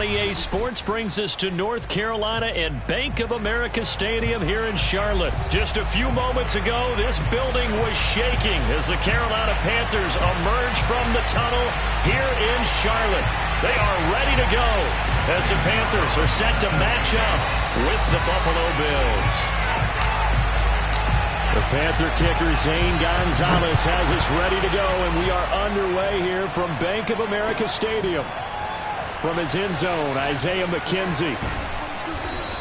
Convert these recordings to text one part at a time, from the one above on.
EA Sports brings us to North Carolina and Bank of America Stadium here in Charlotte. Just a few moments ago, this building was shaking as the Carolina Panthers emerge from the tunnel here in Charlotte. They are ready to go as the Panthers are set to match up with the Buffalo Bills. The Panther kicker, Zane Gonzalez, has us ready to go, and we are underway here from Bank of America Stadium. From his end zone, Isaiah McKenzie.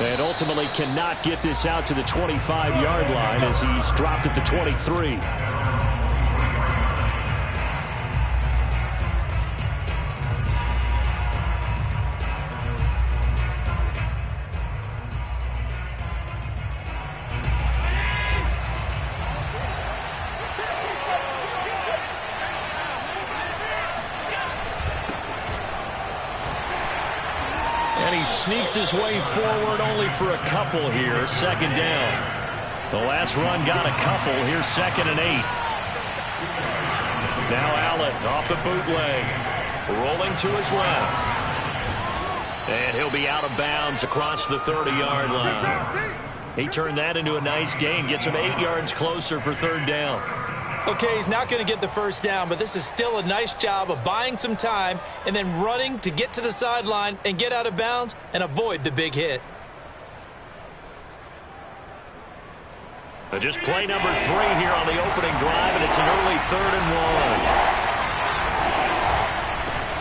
And ultimately cannot get this out to the 25-yard line as he's dropped at the 23. And he sneaks his way forward only for a couple here. Second down. The last run got a couple. Here's 2nd and 8. Now Allen off the bootleg. Rolling to his left. And he'll be out of bounds across the 30-yard line. He turned that into a nice gain. Gets him 8 yards closer for 3rd down. Okay, he's not going to get the first down, but this is still a nice job of buying some time and then running to get to the sideline and get out of bounds and avoid the big hit. Just play number 3 here on the opening drive, and it's an early 3rd and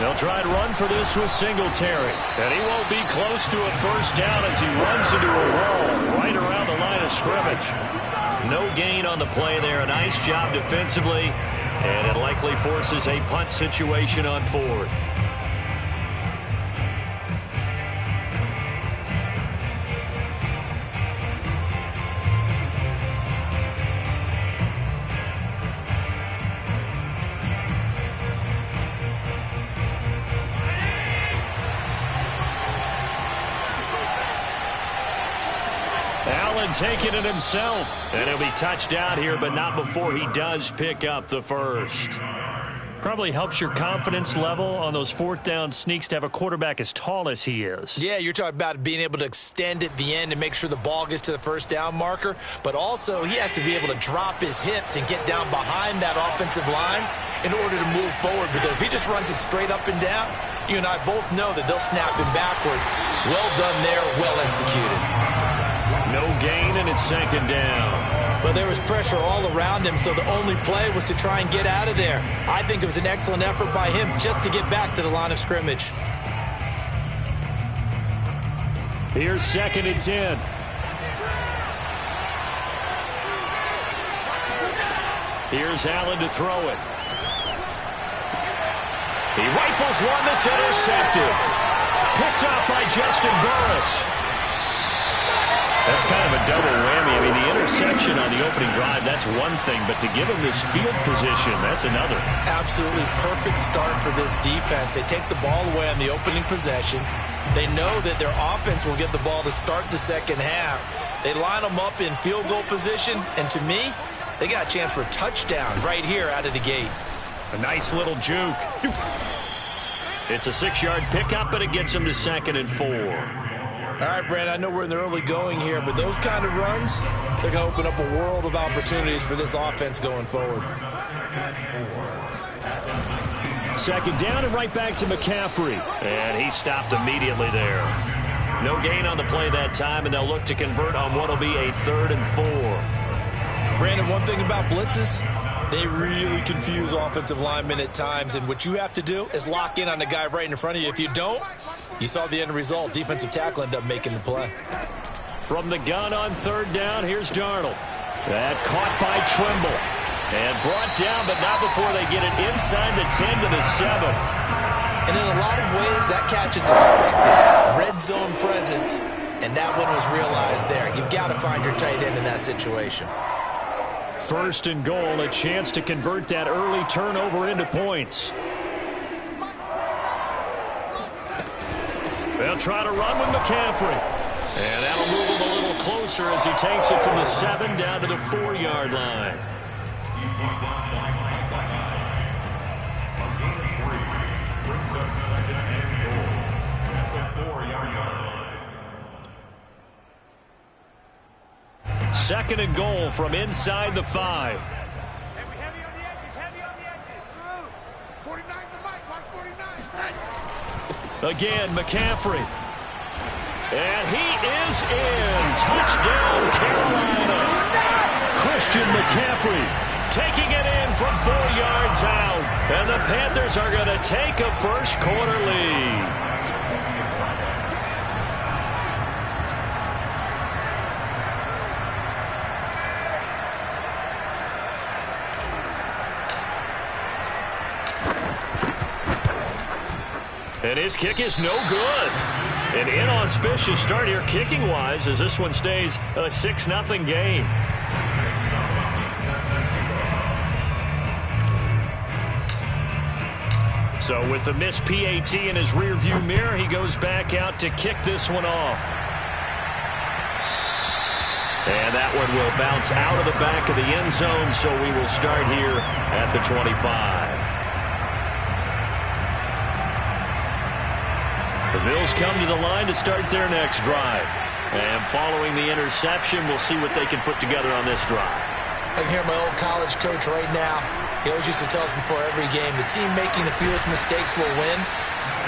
1. They'll try and run for this with Singletary, and he won't be close to a first down as he runs into a wall right around the line of scrimmage. No gain on the play there. A nice job defensively, and it likely forces a punt situation on 4th. Taking it himself, and he'll be touched out here, but not before he does pick up the first. Probably helps your confidence level on those 4th down sneaks to have a quarterback as tall as he is. Yeah, you're talking about being able to extend at the end and make sure the ball gets to the first down marker, but also he has to be able to drop his hips and get down behind that offensive line in order to move forward, because if he just runs it straight up and down, you and I both know that they'll snap him backwards. Well done there, well executed. No gain, and it's 2nd down. But there was pressure all around him, so the only play was to try and get out of there. I think it was an excellent effort by him just to get back to the line of scrimmage. Here's 2nd and 10. Here's Allen to throw it. He rifles one that's intercepted. Picked up by Justin Burris. That's kind of a double whammy. I mean, the interception on the opening drive, that's one thing, but to give him this field position, that's another. Absolutely perfect start for this defense. They take the ball away on the opening possession. They know that their offense will get the ball to start the second half. They line them up in field goal position, and to me, they got a chance for a touchdown right here out of the gate. A nice little juke. It's a 6-yard pickup, and it gets him to 2nd and 4. All right, Brand, I know we're in the early going here, but those kind of runs, they're going to open up a world of opportunities for this offense going forward. 2nd down and right back to McCaffrey. And he stopped immediately there. No gain on the play that time, and they'll look to convert on what will be a 3rd and 4. Brandon, one thing about blitzes, they really confuse offensive linemen at times, and what you have to do is lock in on the guy right in front of you. If you don't, you saw the end result. Defensive tackle ended up making the play. From the gun on 3rd down, here's Darnold. That caught by Trimble. And brought down, but not before they get it inside the 10 to the 7. And in a lot of ways, that catch is expected. Red zone presence, and that one was realized there. You've got to find your tight end in that situation. 1st and goal, a chance to convert that early turnover into points. They'll try to run with McCaffrey. And that'll move him a little closer as he takes it from the 7 down to the 4-yard line. Second and goal from inside the 5. Heavy on the edges, heavy on the edges. 49's the mic, watch 49. Again, McCaffrey. And he is in. Touchdown, Carolina. Christian McCaffrey taking it in from 4 yards out. And the Panthers are going to take a first quarter lead. And his kick is no good. An inauspicious start here kicking-wise as this one stays a 6-0 game. So with the missed PAT in his rearview mirror, he goes back out to kick this one off. And that one will bounce out of the back of the end zone, so we will start here at the 25. The Bills come to the line to start their next drive. And following the interception, we'll see what they can put together on this drive. I can hear my old college coach right now. He always used to tell us before every game, the team making the fewest mistakes will win.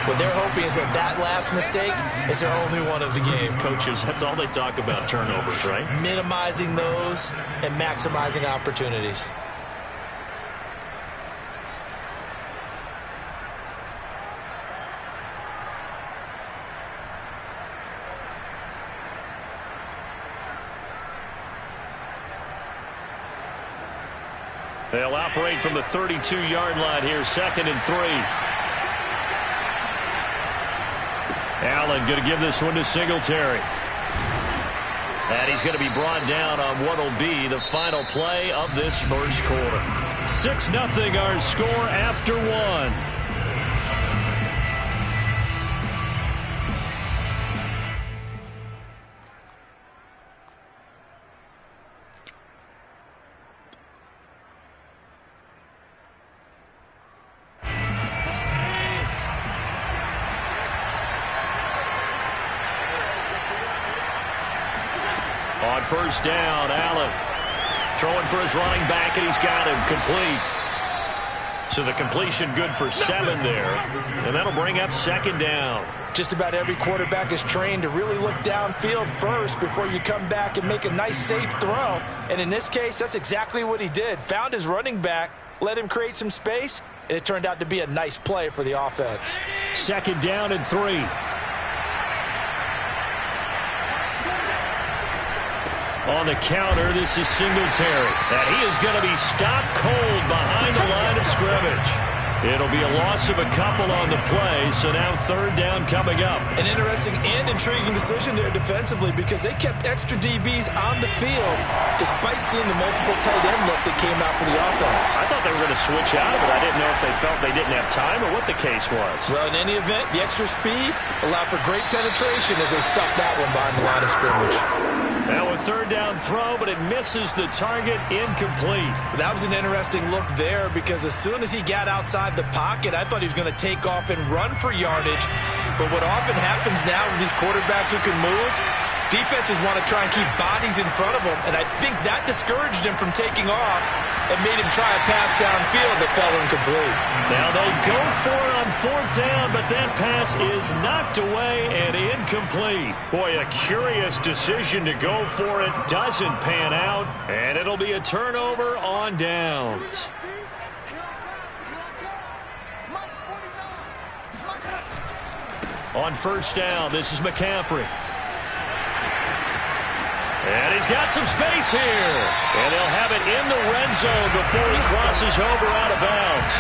What they're hoping is that that last mistake is their only one of the game. Coaches, that's all they talk about, turnovers, right? Minimizing those and maximizing opportunities. They'll operate from the 32-yard line here, 2nd and 3. Allen going to give this one to Singletary. And he's going to be brought down on what will be the final play of this first quarter. 6-0 our score after 1. On first down, Allen throwing for his running back, and he's got him complete. So the completion good for 7 there, and that'll bring up 2nd down. Just about every quarterback is trained to really look downfield first before you come back and make a nice, safe throw. And in this case, that's exactly what he did. Found his running back, let him create some space, and it turned out to be a nice play for the offense. 2nd down and 3. On the counter, this is Singletary. And he is going to be stopped cold behind the line of scrimmage. It'll be a loss of a couple on the play, so now 3rd down coming up. An interesting and intriguing decision there defensively because they kept extra DBs on the field despite seeing the multiple tight end look that came out for the offense. I thought they were going to switch out of it. I didn't know if they felt they didn't have time or what the case was. Well, in any event, the extra speed allowed for great penetration as they stuffed that one behind the line of scrimmage. Now a 3rd down throw, but it misses the target, incomplete. That was an interesting look there because as soon as he got outside the pocket, I thought he was going to take off and run for yardage. But what often happens now with these quarterbacks who can move, defenses want to try and keep bodies in front of them, and I think that discouraged him from taking off and made him try a pass downfield that fell incomplete. Now they'll go for it on 4th down, but that pass is knocked away and incomplete. Boy, a curious decision to go for it. Doesn't pan out, and it'll be a turnover on downs. On first down, this is McCaffrey. And he's got some space here. And they'll have it in the red zone before he crosses over out of bounds.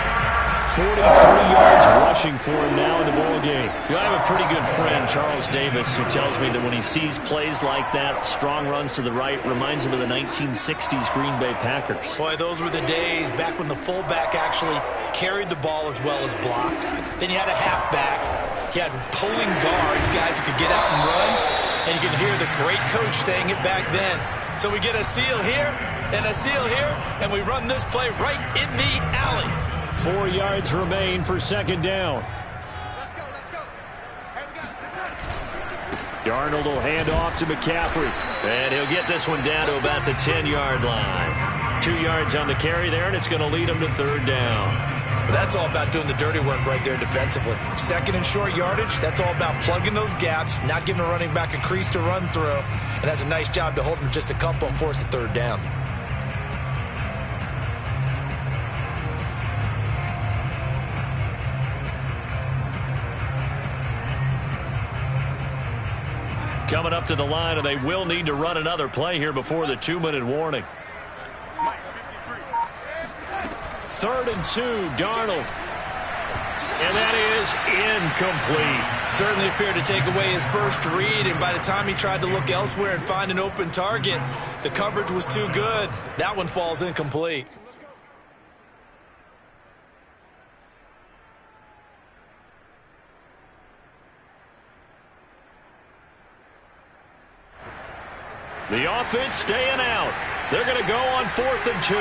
43 yards rushing for him now in the ballgame. You know, I have a pretty good friend, Charles Davis, who tells me that when he sees plays like that, strong runs to the right, reminds him of the 1960s Green Bay Packers. Boy, those were the days back when the fullback actually carried the ball as well as blocked. Then you had a halfback. You had pulling guards, guys who could get out and run. And you can hear the great coach saying it back then. So we get a seal here and a seal here, and we run this play right in the alley. 4 yards remain for 2nd down. Let's go, let's go. Hey, we got Darnold will hand off to McCaffrey. And he'll get this one down to about the 10-yard line. 2 yards on the carry there, and it's going to lead him to third down. But that's all about doing the dirty work right there defensively. Second and short yardage, that's all about plugging those gaps, not giving a running back a crease to run through, and that's a nice job to hold him just a couple and force a third down. Coming up to the line, and they will need to run another play here before the 2-minute warning. 3rd and 2, Darnold. And that is incomplete. Certainly appeared to take away his first read, and by the time he tried to look elsewhere and find an open target, the coverage was too good. That one falls incomplete. The offense staying out. They're going to go on 4th and 2.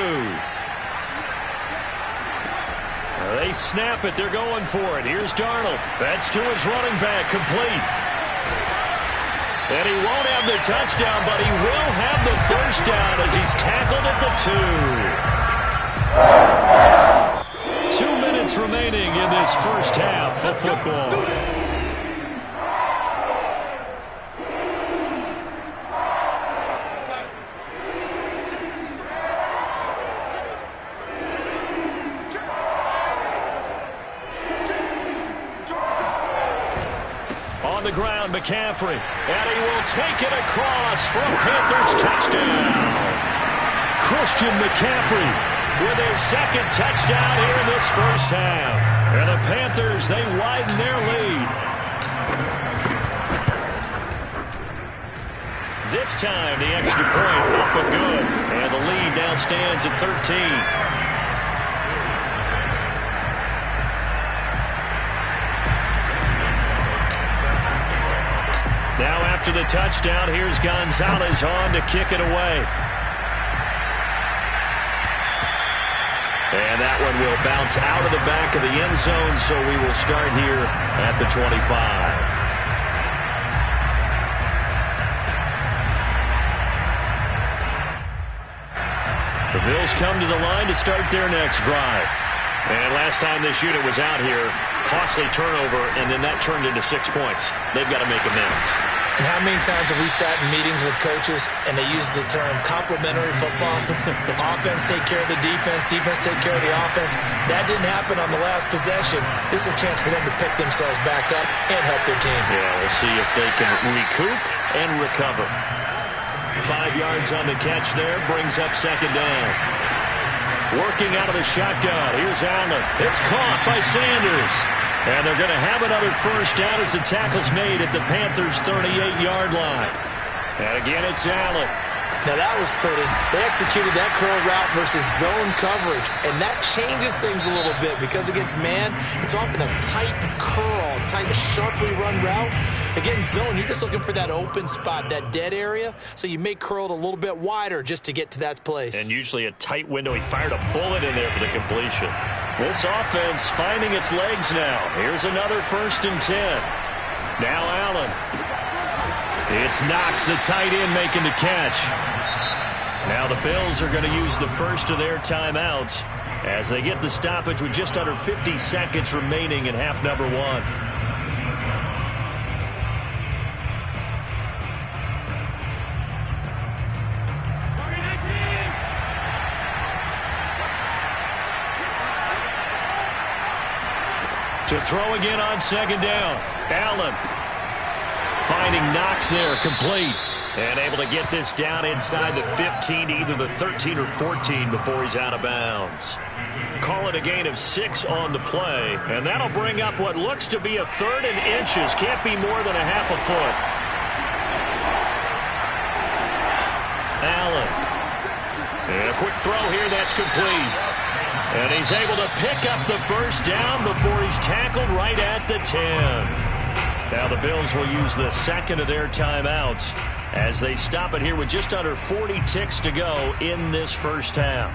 They snap it. They're going for it. Here's Darnold. That's to his running back. Complete. And he won't have the touchdown, but he will have the first down as he's tackled at the 2. 2 minutes remaining in this first half of football. The ground, McCaffrey, and he will take it across for a Panthers touchdown. Christian McCaffrey with his second touchdown here in this first half. And the Panthers, they widen their lead. This time, the extra point up and good. And the lead now stands at 13. Now after the touchdown, here's Gonzalez on to kick it away. And that one will bounce out of the back of the end zone, so we will start here at the 25. The Bills come to the line to start their next drive. And last time this unit was out here, costly turnover, and then that turned into 6 points. They've got to make amends. And how many times have we sat in meetings with coaches and they use the term complementary football? Offense take care of the defense, defense take care of the offense. That didn't happen on the last possession. This is a chance for them to pick themselves back up and help their team. Yeah, we'll see if they can recoup and recover. 5 yards on the catch there, brings up second down. Working out of the shotgun. Here's Allen. It's caught by Sanders. And they're going to have another first down as the tackle's made at the Panthers' 38-yard line. And again, it's Allen. Now, that was pretty. They executed that curl route versus zone coverage, and that changes things a little bit because against man, it's often a tight curl, tight, sharply run route. Against zone, you're just looking for that open spot, that dead area, so you may curl it a little bit wider just to get to that place. And usually a tight window. He fired a bullet in there for the completion. This offense finding its legs now. Here's another 1st and 10. Now Allen. It's Knox, the tight end, making the catch. Now the Bills are going to use the first of their timeouts as they get the stoppage with just under 50 seconds remaining in half number 1. To throw again on second down. Allen finding Knox there, complete. And able to get this down inside the 15, either the 13 or 14 before he's out of bounds. Call it a gain of 6 on the play. And that'll bring up what looks to be a 3rd and inches. Can't be more than a half a foot. Allen. And a quick throw here, that's complete. And he's able to pick up the first down before he's tackled right at the 10. Now the Bills will use the second of their timeouts as they stop it here with just under 40 ticks to go in this first half.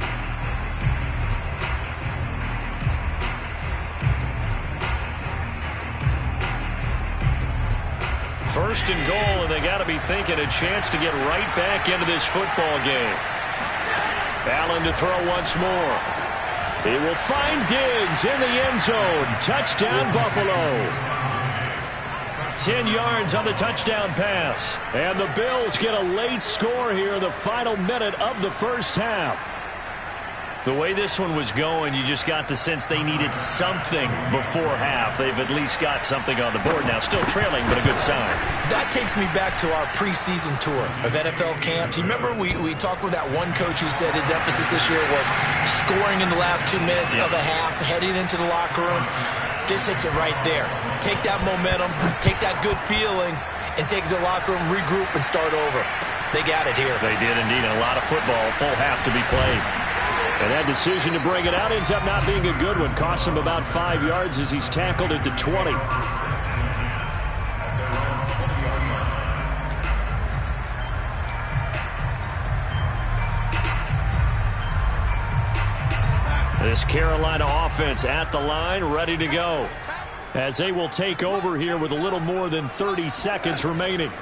1st and goal, and they got to be thinking a chance to get right back into this football game. Allen to throw once more. He will find Diggs in the end zone. Touchdown, Buffalo. 10 yards on the touchdown pass. And the Bills get a late score here in the final minute of the first half. The way this one was going, you just got the sense they needed something before half. They've at least got something on the board now. Still trailing, but a good sign. That takes me back to our preseason tour of NFL camps. You remember we talked with that one coach who said his emphasis this year was scoring in the last 2 minutes of a half, heading into the locker room. This hits it right there. Take that momentum, take that good feeling, and take it to the locker room, regroup, and start over. They got it here. They did indeed. A lot of football, full half to be played. And that decision to bring it out ends up not being a good one. Costs him about 5 yards as he's tackled into 20. This Carolina offense at the line, ready to go, as they will take over here with a little more than 30 seconds remaining.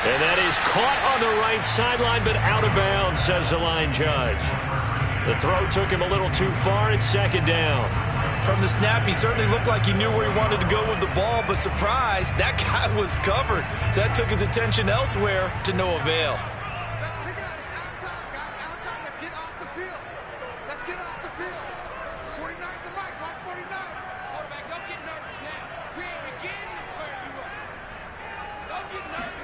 And that is caught on the right sideline, but out of bounds, says the line judge. The throw took him a little too far. It's 2nd down. From the snap, he certainly looked like he knew where he wanted to go with the ball, but surprise, that guy was covered. So that took his attention elsewhere to no avail. Let's pick it up. It's out of time, guys. Out of time. Let's get off the field. Let's get off the field. 49's the mic. Watch 49. Quarterback, don't get nervous now. We ain't beginning to turn you up. Don't get nervous.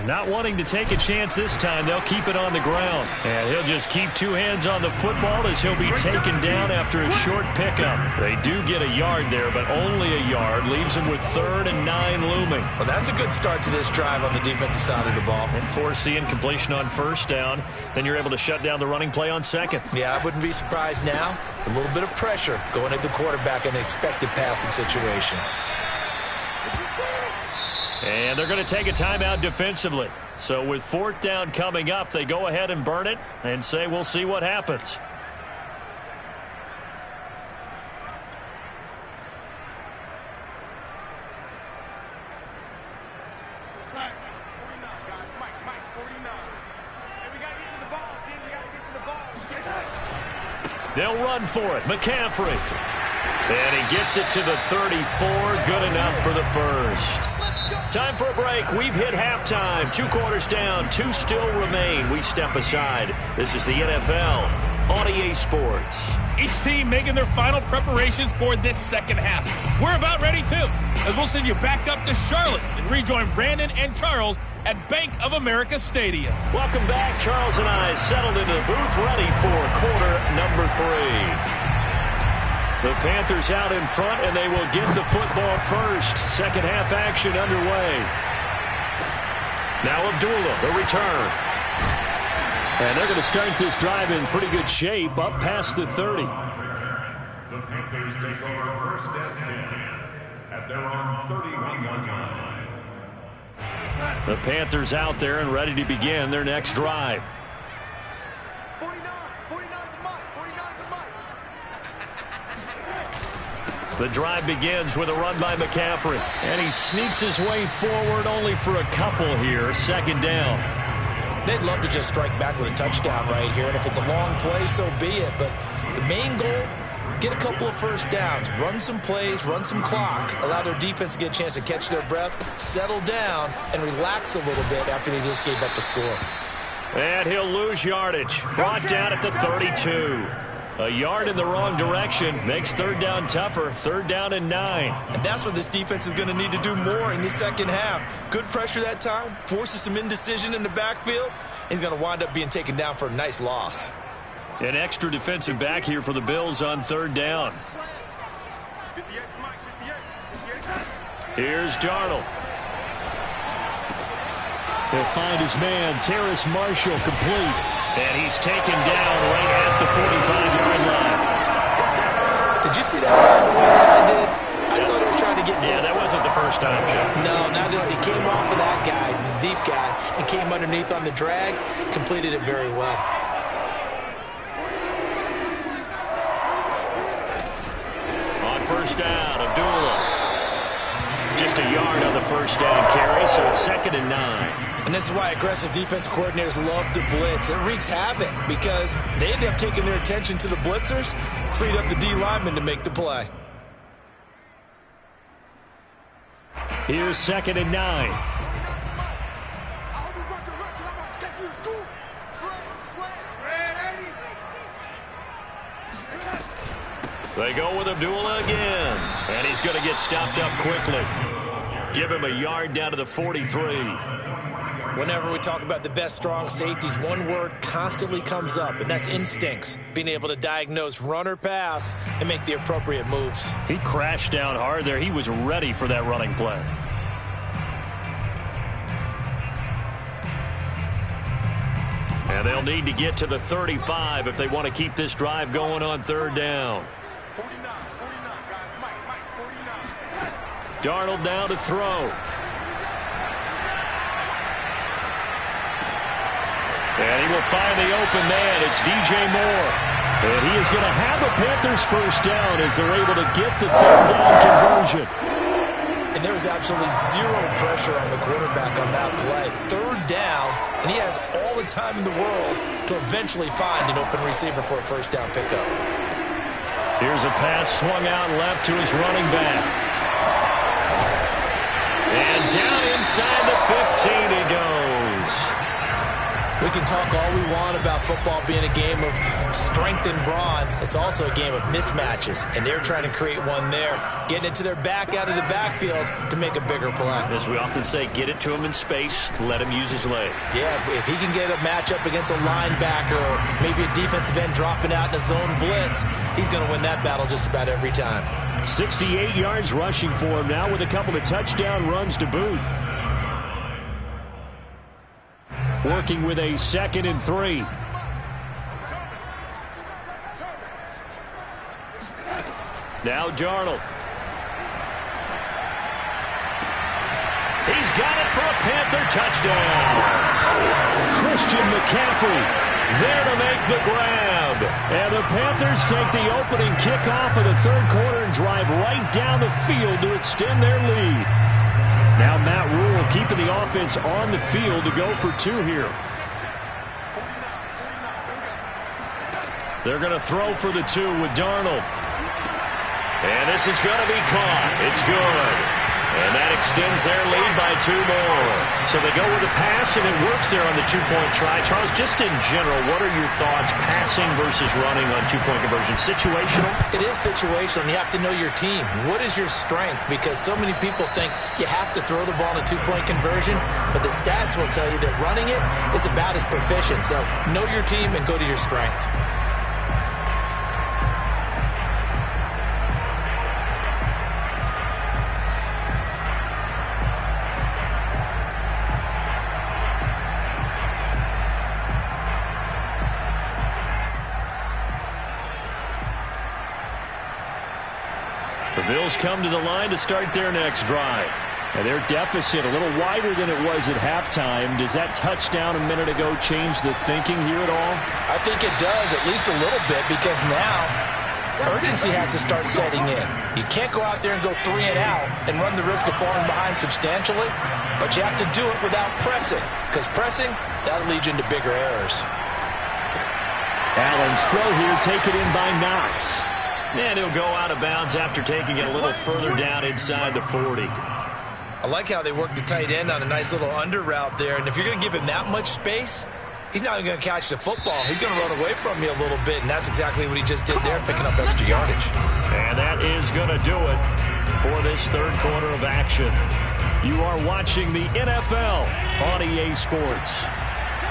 Not wanting to take a chance this time, they'll keep it on the ground. And he'll just keep 2 hands on the football as he'll be taken down after a short pickup. They do get a yard there, but only a yard. Leaves him with 3rd and 9 looming. Well, that's a good start to this drive on the defensive side of the ball. And force the incompletion on 1st down. Then you're able to shut down the running play on 2nd. Yeah, I wouldn't be surprised now. A little bit of pressure going at the quarterback in an expected passing situation. And they're going to take a timeout defensively. So with 4th down coming up, they go ahead and burn it and say we'll see what happens. Side. 49, guys. Mike, 49. Hey, we got to get to the ball, team. We got to get to the ball. They'll run for it. McCaffrey. And he gets it to the 34. Good enough for the first. Time for a break. We've hit halftime. 2 quarters down. 2 still remain. We step aside. This is the NFL on EA Sports. Each team making their final preparations for this second half. We're about ready, too, as we'll send you back up to Charlotte and rejoin Brandon and Charles at Bank of America Stadium. Welcome back. Charles and I settled into the booth, ready for quarter number 3. The Panthers out in front, and they will get the football first. Second half action underway. Now Abdullah, the return. And they're going to start this drive in pretty good shape, up past the 30. The Panthers take over 1st and 10 at their own 31-yard line. The Panthers out there and ready to begin their next drive. 49's the mic. 49's the mic. The drive begins with a run by McCaffrey. And he sneaks his way forward only for a couple here. 2nd down. They'd love to just strike back with a touchdown right here. And if it's a long play, so be it. But the main goal, get a couple of 1st downs. Run some plays, run some clock. Allow their defense to get a chance to catch their breath, settle down, and relax a little bit after they just gave up a score. And he'll lose yardage. Brought down at the 32. A yard in the wrong direction makes 3rd down tougher. 3rd down and 9. And that's what this defense is going to need to do more in the second half. Good pressure that time, forces some indecision in the backfield. He's going to wind up being taken down for a nice loss. An extra defensive back here for the Bills on 3rd down. 58's the mic. 58. Here's Darnold. He'll find his man, Terrace Marshall, complete. And he's taken down right at the 45-yard line. Did you see that run the way I did? I thought he was trying to get Yeah, that wasn't the first time, Chip. No, not at all. He came off of that guy, the deep guy, and came underneath on the drag, completed it very well. On 1st down, Abdullah. first down carry, so it's 2nd and 9. And this is why aggressive defense coordinators love to blitz. It wreaks havoc because they end up taking their attention to the blitzers, freed up the D lineman to make the play. Here's 2nd and 9. They go with Abdullah again, and he's going to get stopped up quickly. Give him a yard down to the 43. Whenever we talk about the best strong safeties, one word constantly comes up, and that's instincts. Being able to diagnose run or pass and make the appropriate moves. He crashed down hard there. He was ready for that running play. And they'll need to get to the 35 if they want to keep this drive going on 3rd down. 49, guys. Mike, 49. Darnold now to throw. And he will find the open man. It's DJ Moore. And he is going to have a Panthers first down as they're able to get the 3rd down conversion. And there was absolutely zero pressure on the quarterback on that play. 3rd down, and he has all the time in the world to eventually find an open receiver for a first down pickup. Here's a pass swung out left to his running back. And down inside the 15 he goes. We can talk all we want about football being a game of strength and brawn. It's also a game of mismatches, and they're trying to create one there, getting it to their back out of the backfield to make a bigger play. As we often say, get it to him in space, let him use his leg. Yeah, if he can get a matchup against a linebacker or maybe a defensive end dropping out in a zone blitz, he's going to win that battle just about every time. 68 yards rushing for him now with a couple of touchdown runs to boot. Working with a 2nd and 3. Now Darnold. He's got it for a Panther touchdown. Christian McCaffrey there to make the grab. And the Panthers take the opening kickoff of the 3rd quarter and drive right down the field to extend their lead. Now Matt Rule keeping the offense on the field to go for 2 here. They're going to throw for the 2 with Darnold. And this is going to be caught. It's good. And that extends their lead by 2 more. So they go with a pass, and it works there on the 2-point try. Charles, just in general, what are your thoughts passing versus running on 2-point conversion? Situational? It is situational, and you have to know your team. What is your strength? Because so many people think you have to throw the ball in a 2-point conversion, but the stats will tell you that running it is about as proficient. So know your team and go to your strength. The Bills come to the line to start their next drive. And their deficit a little wider than it was at halftime. Does that touchdown a minute ago change the thinking here at all? I think it does, at least a little bit, because now urgency has to start setting in. You can't go out there and go 3 and out and run the risk of falling behind substantially, but you have to do it without pressing, because pressing, that'll lead you into bigger errors. Allen's throw here taken in by Knox. And he'll go out of bounds after taking it a little further down inside the 40. I like how they work the tight end on a nice little under route there, and if you're going to give him that much space, he's not even going to catch the football. He's going to run away from you a little bit, and that's exactly what he just did there, picking up extra yardage. And that is going to do it for this 3rd quarter of action. You are watching the NFL on EA Sports.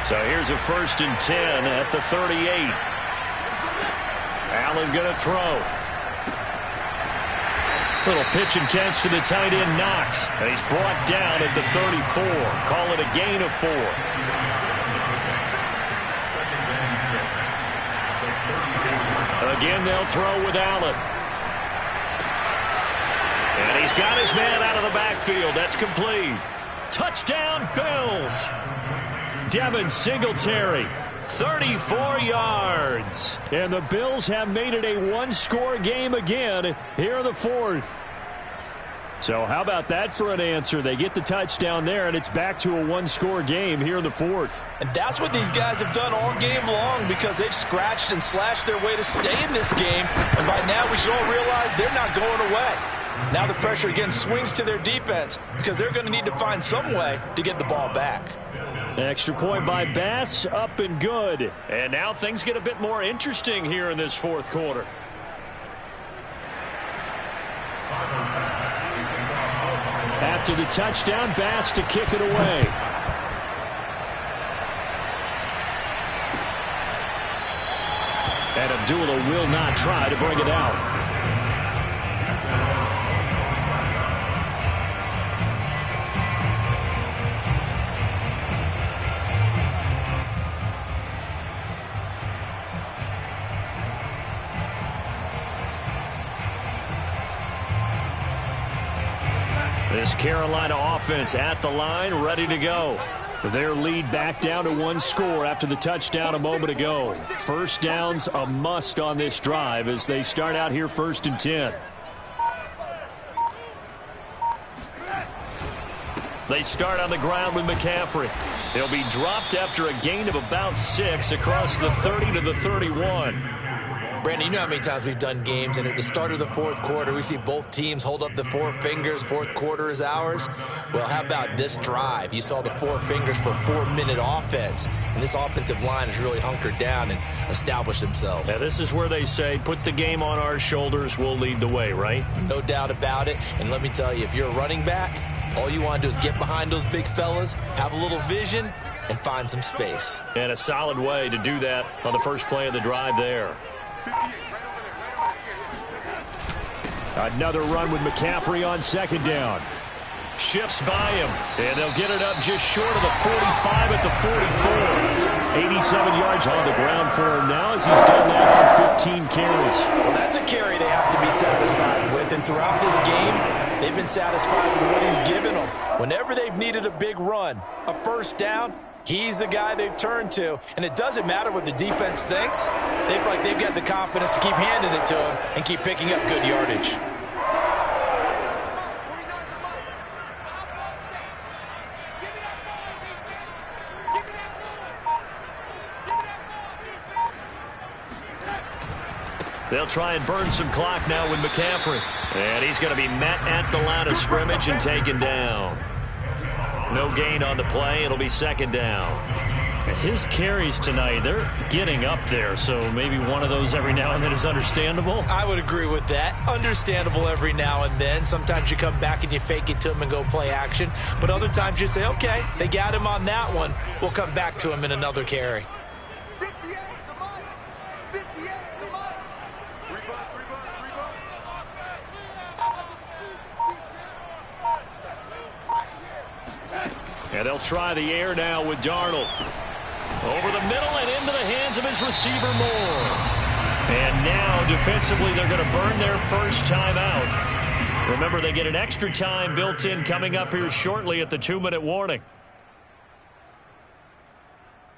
So here's a 1st and 10 at the 38. Allen going to throw. Little pitch and catch to the tight end, Knox. And he's brought down at the 34. Call it a gain of 4. Again, they'll throw with Allen. And he's got his man out of the backfield. That's complete. Touchdown, Bills. Devin Singletary. 34 yards. And the Bills have made it a 1-score game again here in the 4th. So how about that for an answer? They get the touchdown there, and it's back to a one-score game here in the fourth. And that's what these guys have done all game long because they've scratched and slashed their way to stay in this game. And by now we should all realize they're not going away. Now the pressure again swings to their defense because they're going to need to find some way to get the ball back. Extra point by Bass, up and good. And now things get a bit more interesting here in this fourth quarter. After the touchdown, Bass to kick it away. And Abdullah will not try to bring it out. This Carolina offense at the line, ready to go. Their lead back down to one score after the touchdown a moment ago. First down's a must on this drive as they start out here 1st and 10. They start on the ground with McCaffrey. He'll be dropped after a gain of about 6 across the 30 to the 31. Brandon, you know how many times we've done games, and at the start of the fourth quarter, we see both teams hold up the 4 fingers, fourth quarter is ours. Well, how about this drive? You saw the 4 fingers for 4-minute offense, and this offensive line has really hunkered down and established themselves. Yeah, this is where they say, put the game on our shoulders, we'll lead the way, right? No doubt about it, and let me tell you, if you're a running back, all you want to do is get behind those big fellas, have a little vision, and find some space. And a solid way to do that on the first play of the drive there. Another run with McCaffrey on 2nd down. Shifts by him, and they'll get it up just short of the 45 at the 44. 87 yards on the ground for him now as he's done that on 15 carries. Well, that's a carry they have to be satisfied with, and throughout this game, they've been satisfied with what he's given them. Whenever they've needed a big run, a first down, he's the guy they've turned to, and it doesn't matter what the defense thinks. They feel like they've got the confidence to keep handing it to him and keep picking up good yardage. They'll try and burn some clock now with McCaffrey. And he's going to be met at the line of scrimmage and taken down. No gain on the play. It'll be 2nd down. His carries tonight, they're getting up there, so maybe one of those every now and then is understandable. I would agree with that. Understandable every now and then. Sometimes you come back and you fake it to him and go play action. But other times you say, okay, they got him on that one. We'll come back to him in another carry. 58 to Mike. 58 to Mike. 3 bucks, 3 bucks, 3 bucks. And they'll try the air now with Darnold. Over the middle and into the hands of his receiver Moore. And now defensively they're going to burn their first time out. Remember, they get an extra time built in coming up here shortly at the 2-minute warning.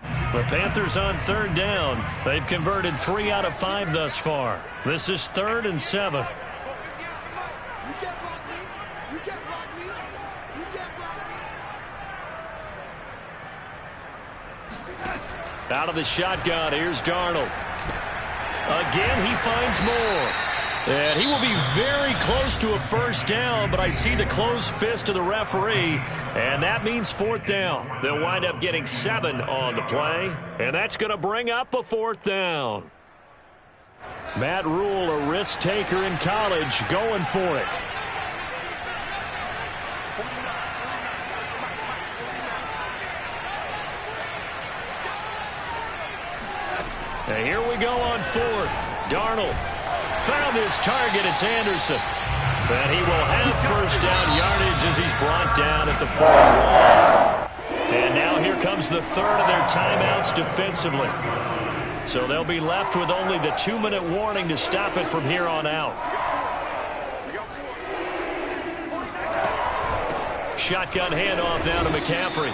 The Panthers on 3rd down. They've converted 3 out of 5 thus far. This is 3rd and 7. You can't block me. You can't block me. You can't block me. Out of the shotgun, here's Darnold. Again, he finds Moore. And he will be very close to a first down, but I see the closed fist of the referee, and that means 4th down. They'll wind up getting 7 on the play, and that's going to bring up a 4th down. Matt Rule, a risk taker in college, going for it. And here we go on 4th. Darnold found his target. It's Anderson. And he will have first down yardage as he's brought down at the 41. And now here comes the 3rd of their timeouts defensively. So they'll be left with only the 2-minute warning to stop it from here on out. Shotgun handoff now to McCaffrey.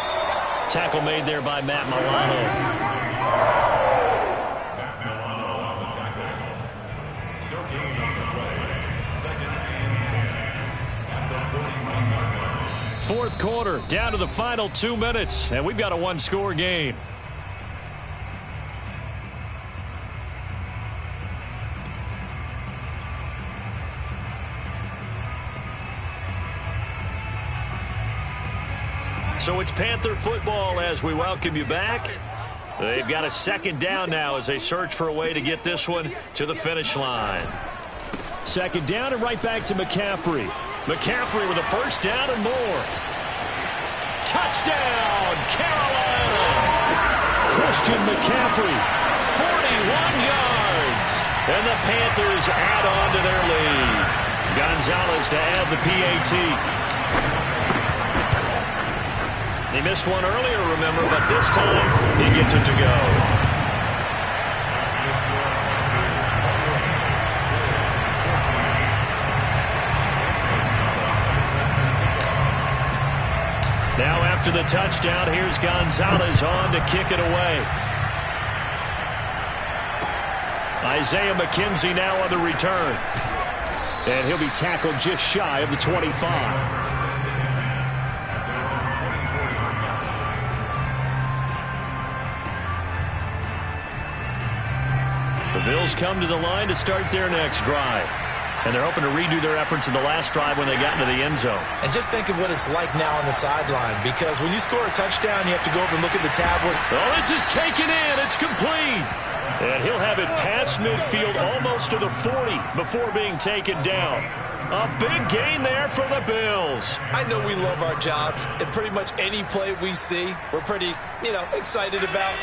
Tackle made there by Matt Milano. No gain on the play. 2nd and 10. At the fourth quarter, down to the final 2 minutes, and we've got a one-score game. So it's Panther football as we welcome you back. They've got a second down now as they search for a way to get this one to the finish line. Second down and right back to McCaffrey. McCaffrey with a first down and more. Touchdown, Carolina! Christian McCaffrey, 41 yards. And the Panthers add on to their lead. Gonzalez to add the PAT. He missed one earlier, remember, but this time he gets it to go. Now after the touchdown, here's Gonzalez on to kick it away. Isaiah McKenzie now on the return. And he'll be tackled just shy of the 25. The Bills come to the line to start their next drive. And they're hoping to redo their efforts in the last drive when they got into the end zone. And just think of what it's like now on the sideline, because when you score a touchdown, you have to go over and look at the tablet. Oh, this is taken in. It's complete. And he'll have it past midfield almost to the 40 before being taken down. A big gain there for the Bills. I know we love our jobs, and pretty much any play we see, we're pretty, excited about.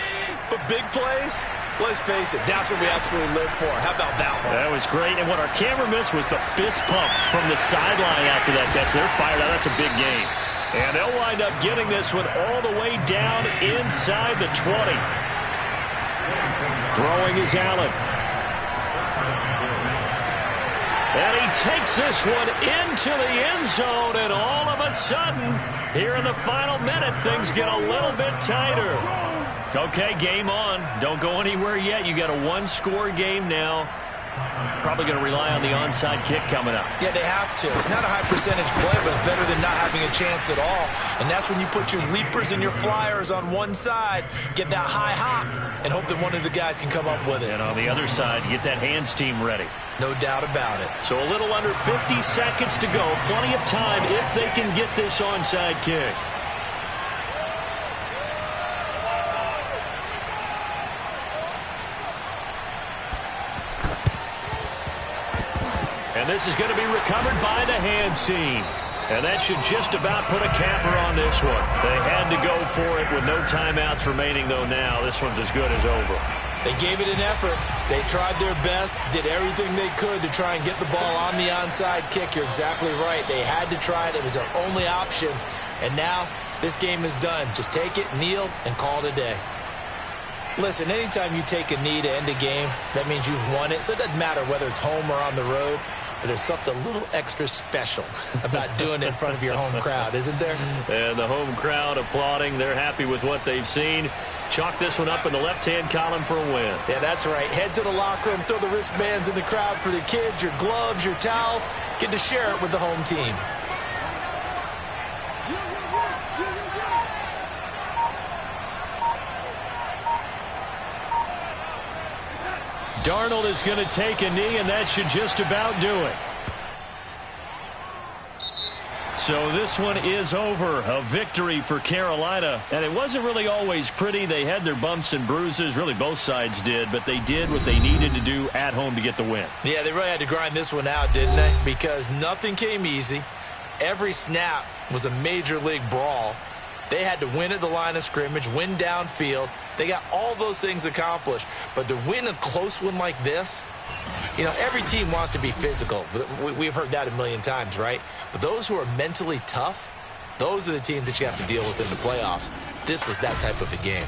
But big plays, let's face it, that's what we absolutely live for. How about that one? That was great. And what our camera missed was the fist pumps from the sideline after that catch. They're fired out. That's a big game. And they'll wind up getting this one all the way down inside the 20. Throwing is Allen. And he takes this one into the end zone, and all of a sudden, here in the final minute, things get a little bit tighter. Okay, game on. Don't go anywhere yet. You got a one-score game now. Probably going to rely on the onside kick coming up. Yeah, they have to. It's not a high-percentage play, but it's better than not having a chance at all. And that's when you put your leapers and your flyers on one side, get that high hop, and hope that one of the guys can come up with it. And on the other side, get that hands team ready. No doubt about it. So a little under 50 seconds to go. Plenty of time if they can get this onside kick. And this is going to be recovered by the hands team. And that should just about put a capper on this one. They had to go for it with no timeouts remaining, though, now. This one's as good as over. They gave it an effort. They tried their best, did everything they could to try and get the ball on the onside kick. You're exactly right. They had to try it. It was their only option. And now this game is done. Just take it, kneel, and call it a day. Listen, anytime you take a knee to end a game, that means you've won it. So it doesn't matter whether it's home or on the road. But there's something a little extra special about doing it in front of your home crowd, isn't there? And the home crowd applauding. They're happy with what they've seen. Chalk this one up in the left-hand column for a win. Yeah, that's right. Head to the locker room, throw the wristbands in the crowd for the kids, your gloves, your towels. Get to share it with the home team. Darnold is going to take a knee, and that should just about do it. So this one is over. A victory for Carolina. And it wasn't really always pretty. They had their bumps and bruises. Really, both sides did. But they did what they needed to do at home to get the win. Yeah, they really had to grind this one out, didn't they? Because nothing came easy. Every snap was a major league brawl. They had to win at the line of scrimmage, win downfield. They got all those things accomplished. But to win a close one like this, every team wants to be physical. We've heard that a million times, right? But those who are mentally tough, those are the teams that you have to deal with in the playoffs. This was that type of a game.